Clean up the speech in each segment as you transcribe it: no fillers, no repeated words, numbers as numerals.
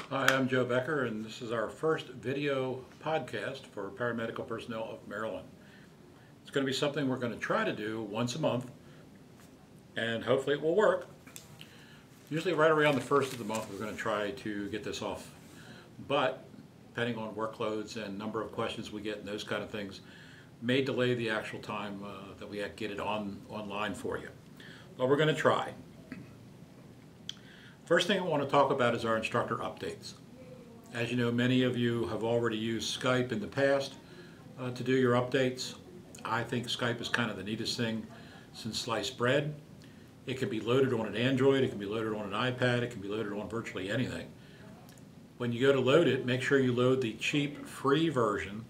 Hi, I'm Joe Becker, and this is our first video podcast for paramedical personnel of Maryland. It's going to be something we're going to try to do once a month, and hopefully it will work. Usually right around the first of the month we're going to try to get this off, but depending on workloads and number of questions we get and those kind of things, may delay the actual time that we get it online for you. But we're going to try. First thing I want to talk about is our instructor updates. As you know, many of you have already used Skype in the past to do your updates. I think Skype is kind of the neatest thing since sliced bread. It can be loaded on an Android, it can be loaded on an iPad, it can be loaded on virtually anything. When you go to load it, make sure you load the cheap, free version,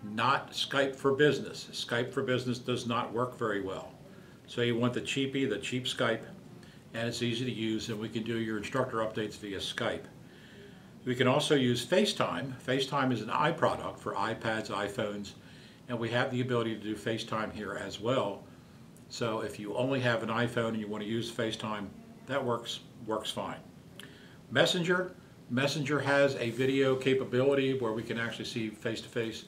not Skype for Business. Skype for Business does not work very well. So you want the cheap Skype, and it's easy to use, and we can do your instructor updates via Skype. We can also use FaceTime. FaceTime is an iProduct for iPads, iPhones, and we have the ability to do FaceTime here as well. So if you only have an iPhone and you want to use FaceTime, that works fine. Messenger has a video capability where we can actually see face-to-face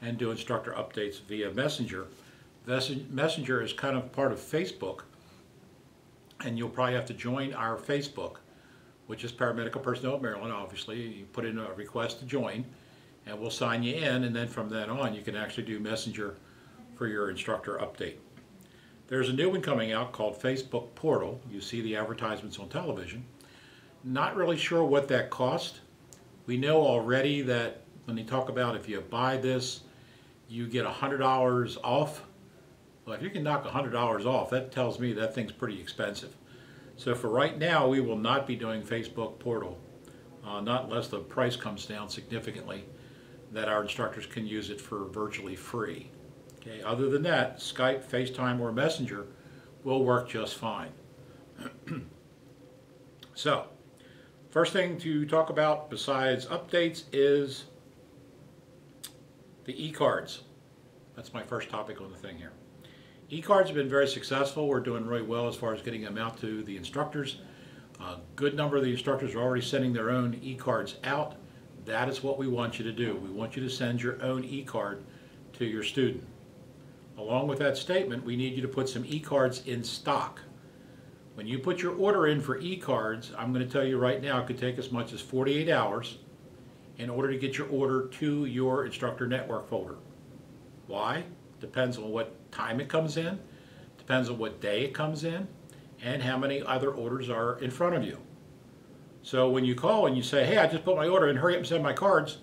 and do instructor updates via Messenger. Messenger is kind of part of Facebook, and you'll probably have to join our Facebook, which is Paramedical Personnel of Maryland. Obviously, you put in a request to join, and we'll sign you in, and then from then on you can actually do Messenger for your instructor update. There's a new one coming out called Facebook Portal. You see the advertisements on television. Not really sure what that cost. We know already that when they talk about if you buy this, you get $100 off. Well, if you can knock $100 off, that tells me that thing's pretty expensive. So for right now, we will not be doing Facebook Portal, not unless the price comes down significantly, that our instructors can use it for virtually free. Okay. Other than that, Skype, FaceTime, or Messenger will work just fine. So, first thing to talk about besides updates is the e-cards. That's my first topic on the thing here. E-cards have been very successful. We're doing really well as far as getting them out to the instructors. A good number of the instructors are already sending their own e-cards out. That is what we want you to do. We want you to send your own e-card to your student. Along with that statement, we need you to put some e-cards in stock. When you put your order in for e-cards, I'm going to tell you right now, it could take as much as 48 hours in order to get your order to your instructor network folder. Why? Depends on what time it comes in, depends on what day it comes in, and how many other orders are in front of you. So when you call and you say, hey, I just put my order in, hurry up and send my cards,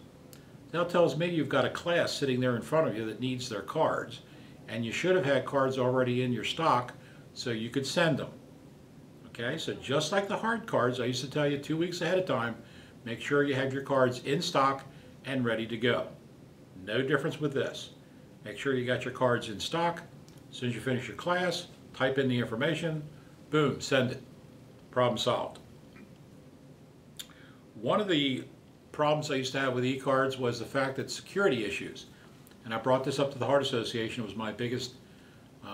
that tells me you've got a class sitting there in front of you that needs their cards, and you should have had cards already in your stock so you could send them. Okay, so just like the hard cards, I used to tell you 2 weeks ahead of time, make sure you have your cards in stock and ready to go. No difference with this. Make sure you got your cards in stock. As soon as you finish your class, type in the information, boom, send it. Problem solved. One of the problems I used to have with e-cards was the fact that security issues, and I brought this up to the Heart Association. It was my biggest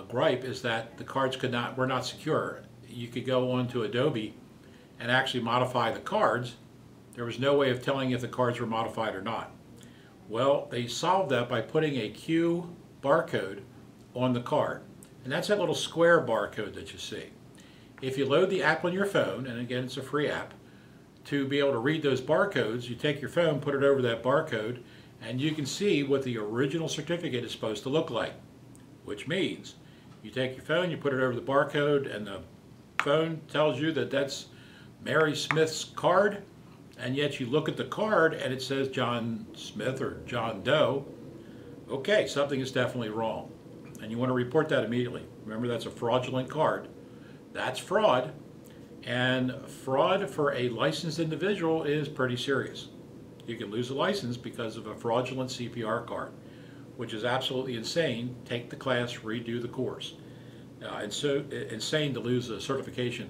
gripe, is that the cards were not secure. You could go on to Adobe and actually modify the cards. There was no way of telling if the cards were modified or not. Well, they solved that by putting a Q barcode on the card. And that's that little square barcode that you see. If you load the app on your phone, and again it's a free app, to be able to read those barcodes, you take your phone, put it over that barcode, and you can see what the original certificate is supposed to look like. Which means, you take your phone, you put it over the barcode, and the phone tells you that that's Mary Smith's card, and yet you look at the card and it says John Smith or John Doe. Okay, something is definitely wrong, and you want to report that immediately. Remember, that's a fraudulent card. That's fraud, and fraud for a licensed individual is pretty serious. You can lose a license because of a fraudulent CPR card, which is absolutely insane. Take the class, redo the course. It's so insane to lose a certification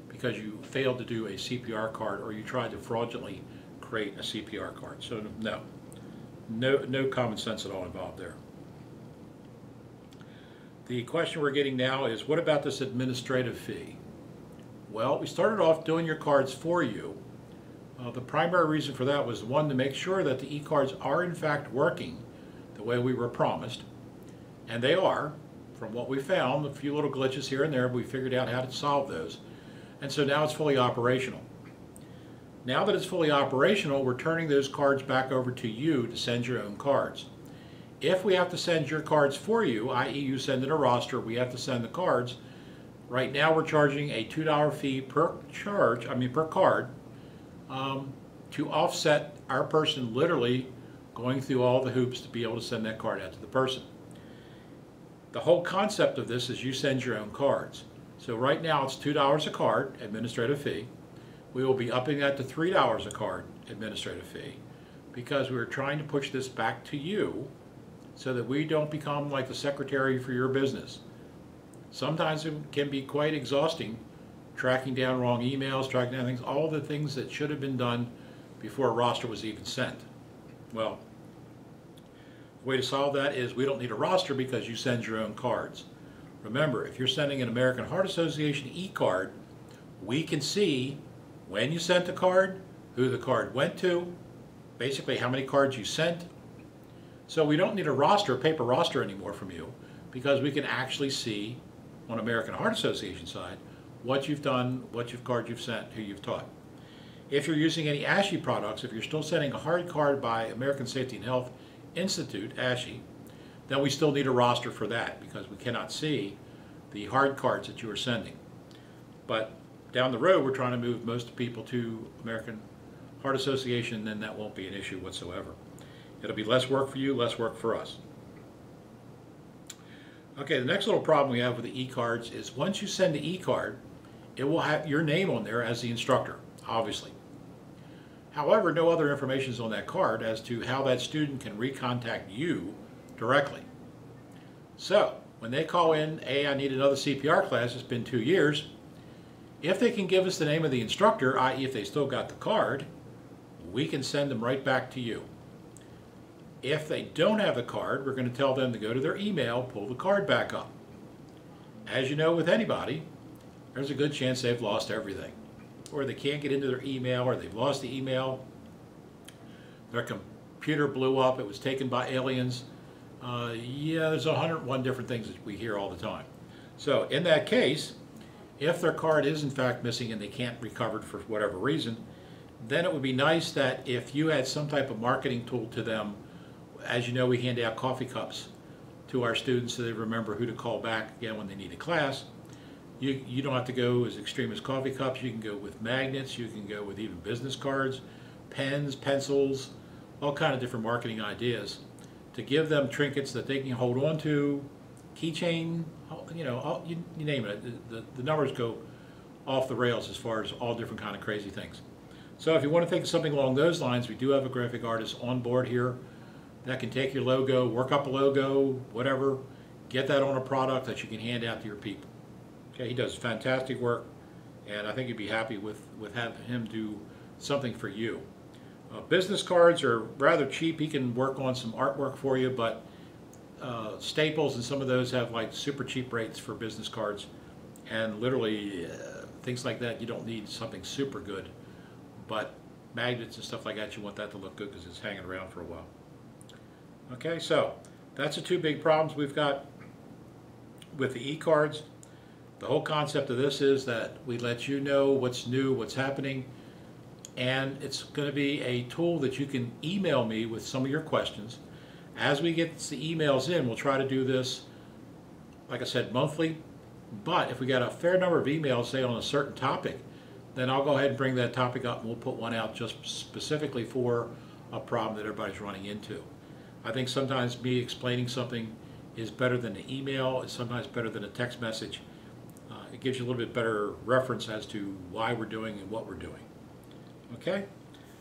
because you failed to do a CPR card or you tried to fraudulently create a CPR card. So no common sense at all involved there. The question we're getting now is, what about this administrative fee? Well, we started off doing your cards for you The primary reason for that was, one, to make sure that the e-cards are in fact working the way we were promised, and they are. From what we found, a few little glitches here and there, we figured out how to solve those, and so now it's fully operational. Now that it's fully operational, we're turning those cards back over to you to send your own cards. If we have to send your cards for you, i.e. you send in a roster, we have to send the cards, right now we're charging a $2 fee per card, to offset our person literally going through all the hoops to be able to send that card out to the person. The whole concept of this is you send your own cards. So right now it's $2 a card, administrative fee. We will be upping that to $3 a card, administrative fee, because we're trying to push this back to you so that we don't become like the secretary for your business. Sometimes it can be quite exhausting tracking down wrong emails, tracking down things, all the things that should have been done before a roster was even sent. Well, the way to solve that is we don't need a roster because you send your own cards. Remember, if you're sending an American Heart Association e-card, we can see when you sent the card, who the card went to, basically how many cards you sent. So we don't need a roster, a paper roster anymore from you, because we can actually see on American Heart Association side what you've done, card you've sent, who you've taught. If you're using any ASHI products, if you're still sending a hard card by American Safety and Health Institute, ASHI, then we still need a roster for that because we cannot see the hard cards that you are sending. But down the road, we're trying to move most people to American Heart Association, and that won't be an issue whatsoever. It'll be less work for you, less work for us. Okay, the next little problem we have with the e-cards is once you send the e-card, it will have your name on there as the instructor, obviously. However, no other information is on that card as to how that student can recontact you directly. So, when they call in, hey, I need another CPR class, it's been 2 years, if they can give us the name of the instructor, i.e. if they still got the card, we can send them right back to you. If they don't have the card, we're going to tell them to go to their email, pull the card back up. As you know with anybody, there's a good chance they've lost everything. Or they can't get into their email, or they've lost the email, their computer blew up, it was taken by aliens. Yeah, there's 101 different things that we hear all the time. So in that case, if their card is in fact missing and they can't recover it for whatever reason, then it would be nice that if you had some type of marketing tool to them. As you know, we hand out coffee cups to our students so they remember who to call back again when they need a class. You don't have to go as extreme as coffee cups. You can go with magnets. You can go with even business cards, pens, pencils, all kind of different marketing ideas to give them trinkets that they can hold on to, keychain, you know, you name it. The numbers go off the rails as far as all different kind of crazy things. So if you want to think of something along those lines, we do have a graphic artist on board here that can take your logo, work up a logo, whatever, get that on a product that you can hand out to your people. Okay, he does fantastic work, and I think you'd be happy with having him do something for you. Business cards are rather cheap. He can work on some artwork for you, but Staples and some of those have like super cheap rates for business cards, and literally things like that, you don't need something super good, but magnets and stuff like that, you want that to look good because it's hanging around for a while. Okay, so that's the two big problems we've got with the e-cards. The whole concept of this is that we let you know what's new, what's happening, and it's going to be a tool that you can email me with some of your questions. As we get the emails in, we'll try to do this, like I said, monthly, but if we got a fair number of emails, say on a certain topic, then I'll go ahead and bring that topic up and we'll put one out just specifically for a problem that everybody's running into. I think sometimes me explaining something is better than an email, it's sometimes better than a text message. It gives you a little bit better reference as to why we're doing and what we're doing. Okay?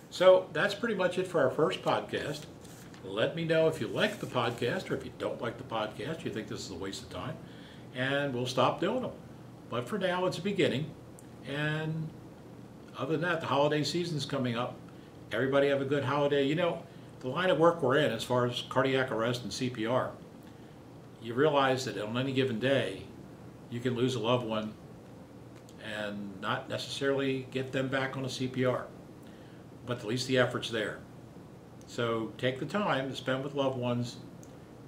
So that's pretty much it for our first podcast. Let me know if you like the podcast or if you don't like the podcast, you think this is a waste of time, and we'll stop doing them. But for now, it's a beginning. And other than that, the holiday season's coming up. Everybody have a good holiday. You know, the line of work we're in as far as cardiac arrest and CPR, you realize that on any given day, you can lose a loved one and not necessarily get them back on a CPR. but at least the effort's there. So take the time to spend with loved ones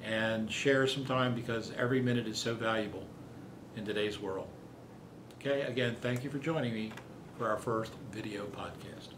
and share some time, because every minute is so valuable in today's world. Okay, again, thank you for joining me for our first video podcast.